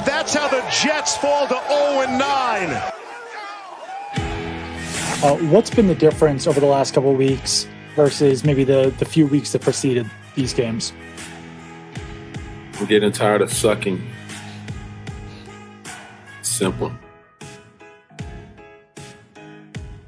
that's how the Jets fall to 0-9. What's been the difference over the last couple of weeks versus maybe the few weeks that preceded these games? I'm getting tired of sucking. Simple.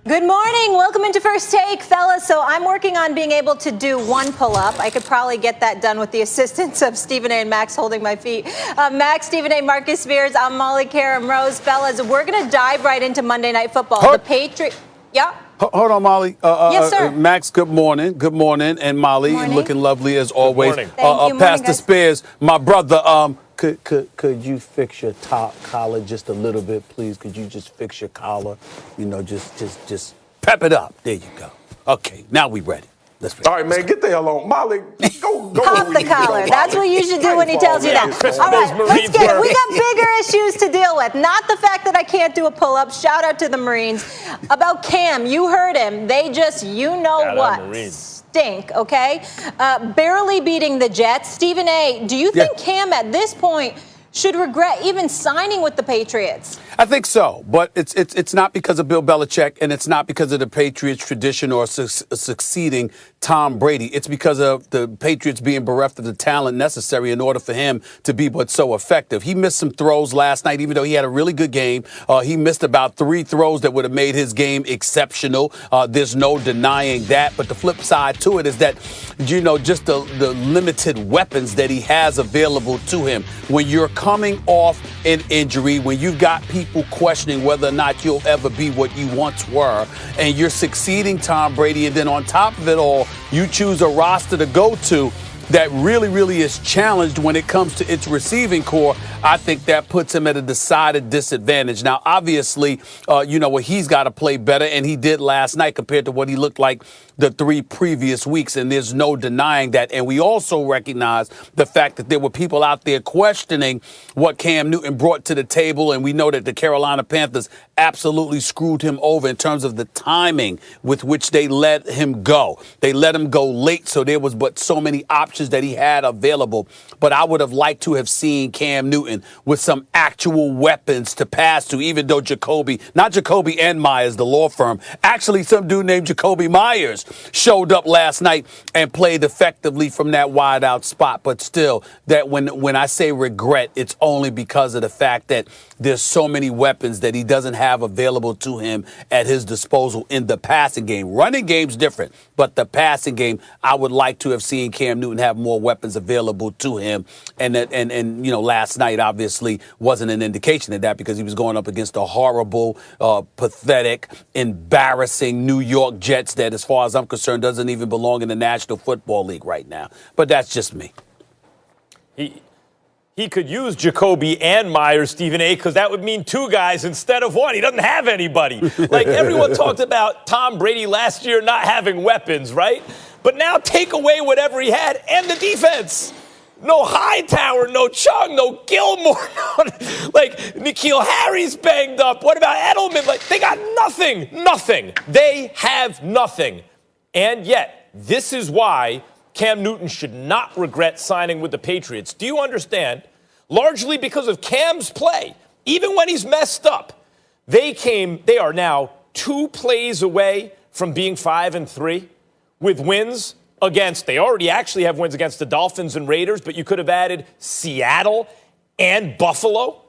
Good morning. Welcome into First Take, fellas. So I'm working on being able to do one pull-up. I could probably get that done with the assistance of Stephen A. and Max holding my feet. Max, Stephen A., Marcus Spears, I'm Molly Karam Rose. Fellas, we're going to dive right into Monday Night Football. The Patriots... Yeah? Hold on, Molly. Yes, sir. Max, good morning. Good morning. And Molly, looking lovely as always. Good morning. Thank you. Pastor Morning, Spears, my brother, could you fix your top collar just a little bit, please? Could you just fix your collar? You know, just pep it up. There you go. Okay, now we ready. Let's All right, man, get the hell on. Molly, go. Pop the collar. That's what you should do when he tells you that. All right, let's get it. We got bigger issues to deal with. Not the fact that I can't do a pull-up. Shout out to the Marines. About Cam, you heard him. They just, you know what, stink, okay? Barely beating the Jets. Stephen A., do you think Cam at this point should regret even signing with the Patriots? I think so, but it's not because of Bill Belichick, and it's not because of the Patriots' tradition or succeeding Tom Brady. It's because of the Patriots being bereft of the talent necessary in order for him to be what's so effective. He missed some throws last night, even though he had a really good game. He missed about 3 throws that would have made his game exceptional. There's no denying that. But the flip side to it is that, you know, just the limited weapons that he has available to him. When you're coming off an injury, when you've got people questioning whether or not you'll ever be what you once were, and you're succeeding Tom Brady, and then on top of it all, you choose a roster to go to that really is challenged when it comes to its receiving core, I think that puts him at a decided disadvantage. Now, obviously, he's got to play better, and he did last night compared to what he looked like the 3 previous weeks, and there's no denying that. And we also recognize the fact that there were people out there questioning what Cam Newton brought to the table, and we know that the Carolina Panthers absolutely screwed him over in terms of the timing with which they let him go. They let him go late, so there was but so many options that he had available. But I would have liked to have seen Cam Newton with some actual weapons to pass to, even though not Jacoby and Myers, the law firm, actually some dude named Jacoby Myers showed up last night and played effectively from that wide out spot. But still, that when I say regret, it's only because of the fact that there's so many weapons that he doesn't have available to him at his disposal in the passing game. Running game's different, but the passing game, I would like to have seen Cam Newton have more weapons available to him. And last night obviously wasn't an indication of that, because he was going up against a horrible, pathetic, embarrassing New York Jets that, as far as I'm concerned, doesn't even belong in the National Football League right now. But that's just me. He could use Jacoby and Myers, Stephen A., because that would mean 2 guys instead of 1. He doesn't have anybody. Like, everyone talked about Tom Brady last year not having weapons, right? But now take away whatever he had and the defense. No Hightower, no Chung, no Gilmore. Like, N'Keal Harry's banged up. What about Edelman? Like, they got nothing. Nothing. They have nothing. And yet, this is why Cam Newton should not regret signing with the Patriots. Do you understand? Largely because of Cam's play. Even when he's messed up, they are now 2 plays away from being 5-3 with wins against, they already actually have wins against the Dolphins and Raiders, but you could have added Seattle and Buffalo.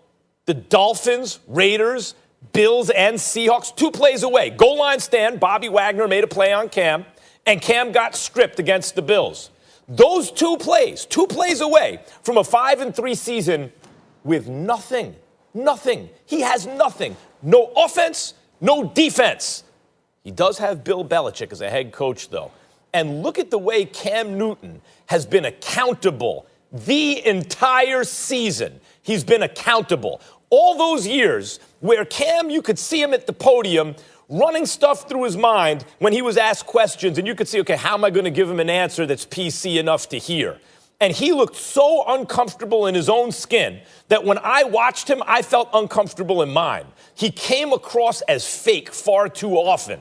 The Dolphins, Raiders, Bills, and Seahawks, 2 plays away. Goal line stand, Bobby Wagner made a play on Cam, and Cam got stripped against the Bills. Those 2 plays away from a 5-3 season with nothing. Nothing. He has nothing. No offense, no defense. He does have Bill Belichick as a head coach, though. And look at the way Cam Newton has been accountable the entire season. He's been accountable. All those years where Cam, you could see him at the podium running stuff through his mind when he was asked questions, and you could see, okay, how am I going to give him an answer that's PC enough to hear? And he looked so uncomfortable in his own skin that when I watched him, I felt uncomfortable in mine. He came across as fake far too often.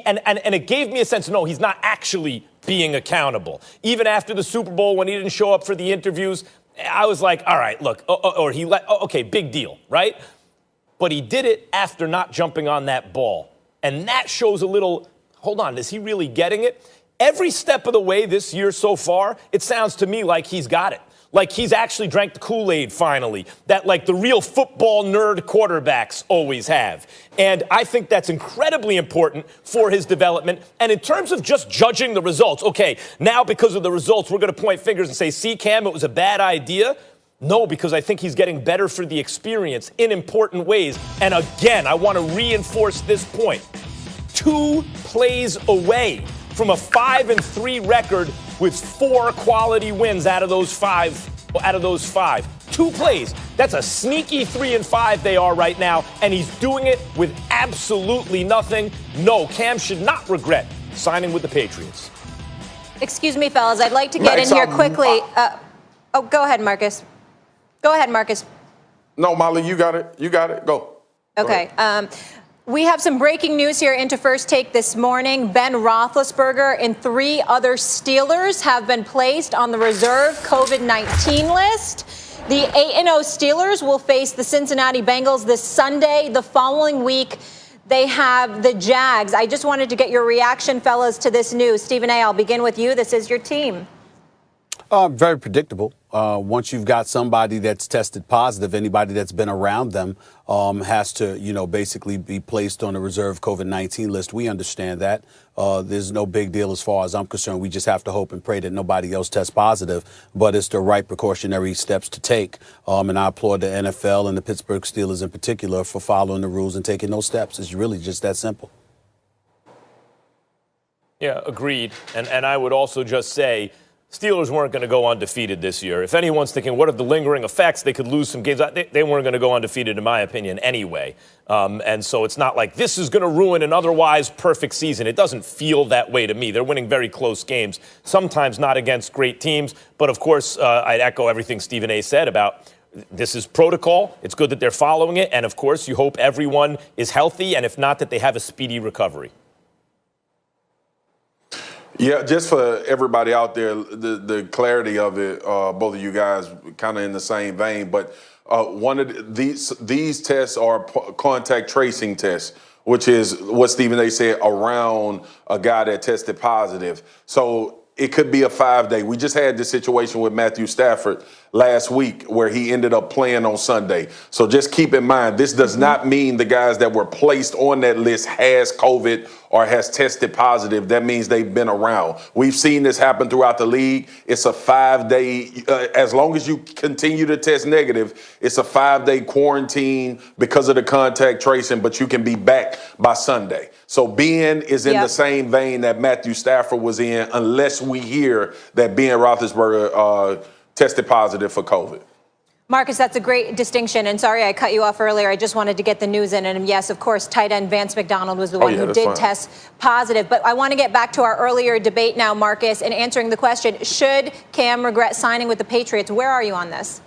And it gave me a sense, no, he's not actually being accountable. Even after the Super Bowl, when he didn't show up for the interviews, I was like, all right, look, okay, big deal, right? But he did it after not jumping on that ball. And that shows a little, hold on, is he really getting it? Every step of the way this year so far, it sounds to me like he's got it. Like he's actually drank the Kool-Aid finally, that like the real football nerd quarterbacks always have. And I think that's incredibly important for his development. And in terms of just judging the results, okay, now because of the results, we're going to point fingers and say, see, Cam, it was a bad idea. No, because I think he's getting better for the experience in important ways. And again, I want to reinforce this point. 2 plays away from a 5-3 record with 4 quality wins out of those 5. 2 plays. That's a sneaky 3-5 they are right now, and he's doing it with absolutely nothing. No, Cam should not regret signing with the Patriots. Excuse me, fellas. I'd like to get in here quickly. Go ahead, Marcus. Go ahead, Marcus. No, Molly, you got it. You got it. Go. Okay. We have some breaking news here into First Take this morning. Ben Roethlisberger and 3 other Steelers have been placed on the reserve COVID-19 list. The 8-0 Steelers will face the Cincinnati Bengals this Sunday. The following week, they have the Jags. I just wanted to get your reaction, fellas, to this news. Stephen A., I'll begin with you. This is your team. Very predictable. Once you've got somebody that's tested positive, anybody that's been around them has to, basically be placed on the reserve COVID-19 list. We understand that. There's no big deal as far as I'm concerned. We just have to hope and pray that nobody else tests positive. But it's the right precautionary steps to take. And I applaud the NFL and the Pittsburgh Steelers in particular for following the rules and taking those steps. It's really just that simple. Yeah, agreed. And I would also just say, Steelers weren't going to go undefeated this year. If anyone's thinking, what are the lingering effects? They could lose some games. They weren't going to go undefeated, in my opinion, anyway. And so it's not like this is going to ruin an otherwise perfect season. It doesn't feel that way to me. They're winning very close games, sometimes not against great teams. But, of course, I'd echo everything Stephen A. said about this is protocol. It's good that they're following it. And, of course, you hope everyone is healthy, and if not, that they have a speedy recovery. Yeah, just for everybody out there, the clarity of it, both of you guys kind of in the same vein, but one of these tests are contact tracing tests, which is what Stephen A. said, around a guy that tested positive. So it could be a 5-day. We just had this situation with Matthew Stafford last week where he ended up playing on Sunday. So just keep in mind, this does not mean the guys that were placed on that list has COVID or has tested positive. That means they've been around. We've seen this happen throughout the league. It's a 5-day, as long as you continue to test negative, it's a 5-day quarantine because of the contact tracing, but you can be back by Sunday. So Ben is in the same vein that Matthew Stafford was in, unless we hear that Ben Roethlisberger tested positive for COVID. Marcus, that's a great distinction. And sorry I cut you off earlier. I just wanted to get the news in. And yes, of course, tight end Vance McDonald was the one who did test positive. But I want to get back to our earlier debate now, Marcus, and answering the question, should Cam regret signing with the Patriots? Where are you on this?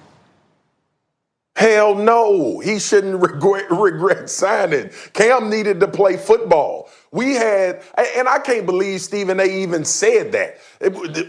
Hell no, he shouldn't regret signing. Cam needed to play football. We had, and I can't believe Stephen A. even said that.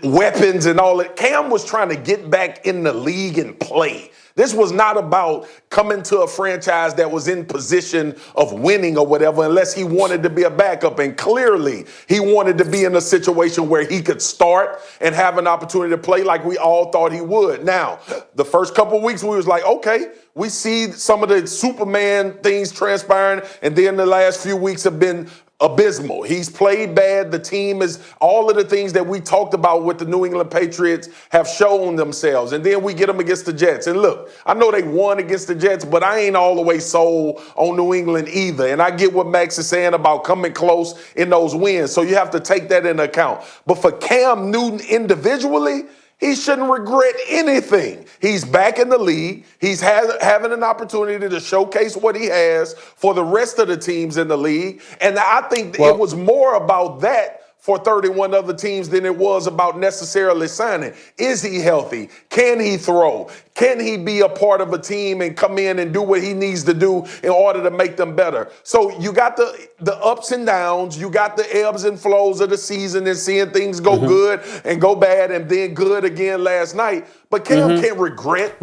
Weapons and all that. Cam was trying to get back in the league and play. This was not about coming to a franchise that was in position of winning or whatever, unless he wanted to be a backup. And clearly, he wanted to be in a situation where he could start and have an opportunity to play like we all thought he would. Now, the first couple of weeks, we was like, okay, we see some of the Superman things transpiring. And then the last few weeks have been abysmal. He's played bad. The team is, all of the things that we talked about with the New England Patriots have shown themselves. And then we get them against the Jets. And look, I know they won against the Jets, but I ain't all the way sold on New England either. And I get what Max is saying about coming close in those wins. So you have to take that into account. But for Cam Newton individually, he shouldn't regret anything. He's back in the league. He's having an opportunity to showcase what he has for the rest of the teams in the league. And I think it was more about that for 31 other teams than it was about necessarily signing. Is he healthy? Can he throw? Can he be a part of a team and come in and do what he needs to do in order to make them better? So you got the ups and downs, you got the ebbs and flows of the season and seeing things go good and go bad and then good again last night. But Cam can't regret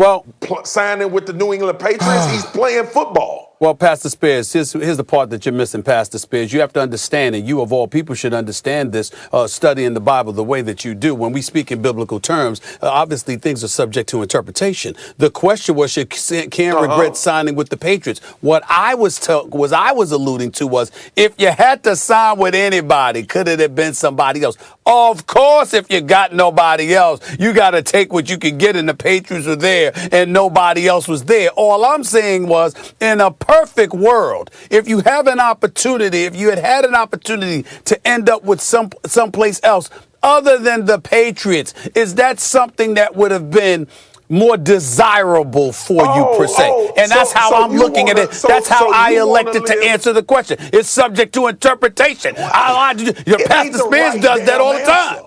signing with the New England Patriots. He's playing football. Well, Pastor Spears, here's the part that you're missing, Pastor Spears. You have to understand, and you of all people should understand this, studying the Bible the way that you do. When we speak in biblical terms, obviously things are subject to interpretation. The question was, should Cam regret signing with the Patriots? What I was alluding to was, if you had to sign with anybody, could it have been somebody else? Of course, if you got nobody else, you got to take what you could get, and the Patriots were there and nobody else was there. All I'm saying was, in a perfect world, if you have an opportunity, if you had an opportunity to end up with someplace else other than the Patriots, is that something that would have been more desirable for you, per se? And that's how I'm looking at it. That's how I elected to answer the question. It's subject to interpretation. Pastor Spears does that all the time.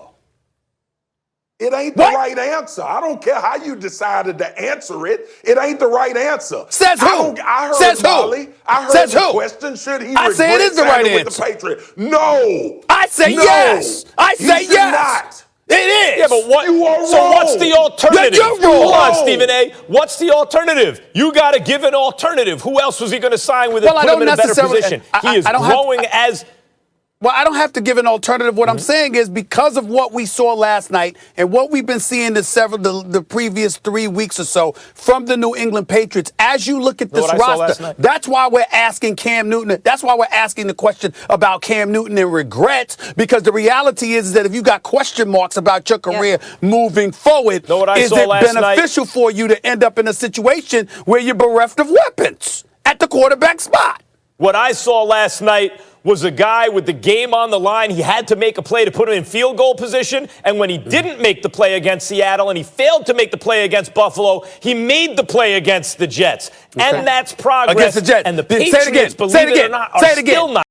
It ain't the right answer. I don't care how you decided to answer it. It ain't the right answer. Says who? I heard Says Molly. who? I heard Says the who? question. Should he I say it is the right answer. With the Patriots? No. I say no. yes. I say he yes. Not. It is. Yeah, but what? You are so wrong. what's the alternative? You're Hold on, wrong. Stephen A. What's the alternative? You got to give an alternative. Who else was he going to sign with and put him in a better position? He is growing as. Well, I don't have to give an alternative. What I'm saying is, because of what we saw last night and what we've been seeing the previous 3 weeks or so from the New England Patriots, as you look at this roster, that's why we're asking Cam Newton. That's why we're asking the question about Cam Newton and regrets, because the reality is that if you got question marks about your career moving forward, is it beneficial for you to end up in a situation where you're bereft of weapons at the quarterback spot? What I saw last night was a guy with the game on the line. He had to make a play to put him in field goal position. And when he didn't make the play against Seattle and he failed to make the play against Buffalo, he made the play against the Jets. Okay. And that's progress. Against the Jets. And the Patriots, believe it or not, are still not.